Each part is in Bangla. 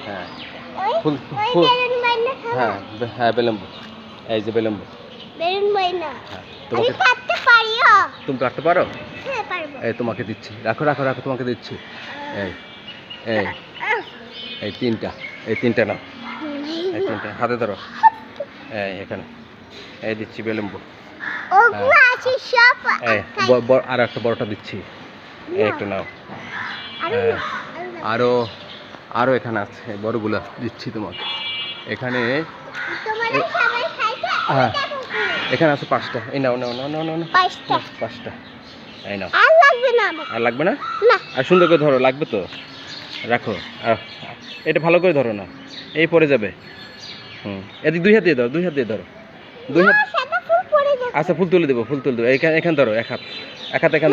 হ্যাঁ ফুল ফুল হ্যাঁ হ্যাঁ বেলুম্বু এই যে বেলুম্বু হ্যাঁ তোমাকে তুমি কাটতে পারো এই তোমাকে দিচ্ছি রাখো রাখো রাখো তোমাকে দিচ্ছি এই এই এই তিনটা নাও এই তিনটা হাতে ধরো এই এখানে এই দিচ্ছি বেলুম্বু এই আর একটা বড়টা দিচ্ছি এই একটা নাও আরো আরো এখানে আছে বড়গুলা দিচ্ছি তোমাকে এখানে হ্যাঁ এখানে আছে 5টা এই নাও নাও নাও নাও নাও 5টা এই নাও আর লাগবে না আর সুন্দর করে ধরো লাগবে তো রাখো এটা ভালো করে ধরো না এই পড়ে যাবে এদিক 2 হাত দিয়ে ধরো 2 হাত দিয়ে ধরো 2 হাত আচ্ছা ফুল তুলে দেবো এখান ধরো এক হাত এখান থেকে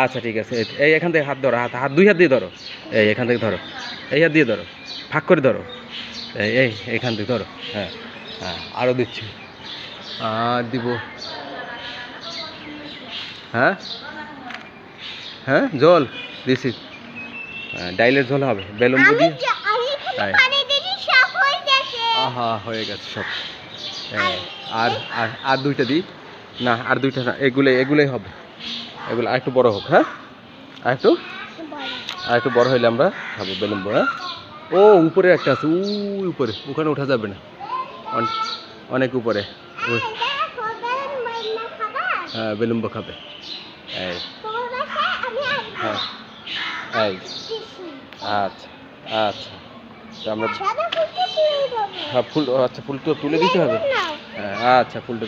আচ্ছা ঠিক আছে এই এখান থেকে হাত ধরো হাত 2 হাত দিয়ে ধরো এই এখান থেকে ধরো এই হাত দিয়ে ধরো ফাঁক করে ধরো এই এখান থেকে ধরো হ্যাঁ হ্যাঁ আরও দিচ্ছি আর দিব হ্যাঁ হ্যাঁ জল দিছি ডাইলের ঝোল হবে বেলুম্বু দিয়ে আহা হয়ে গেছে সব আর আর 2টা দিই না আর 2টা না এগুলোই হবে এগুলো আর একটু বড় হোক হ্যাঁ আর একটু বড় হইলে আমরা খাবো বেলুম্বু হ্যাঁ ও উপরে একটা আছে উপরে ওখানে ওঠা যাবে না অনেক উপরে হ্যাঁ বেলুম্বু খাবে এই হ্যাঁ এই আচ্ছা আচ্ছা আমরা হ্যাঁ ফুল আচ্ছা ফুল তো তুলে দিতে হবে হ্যাঁ আচ্ছা ফুলটা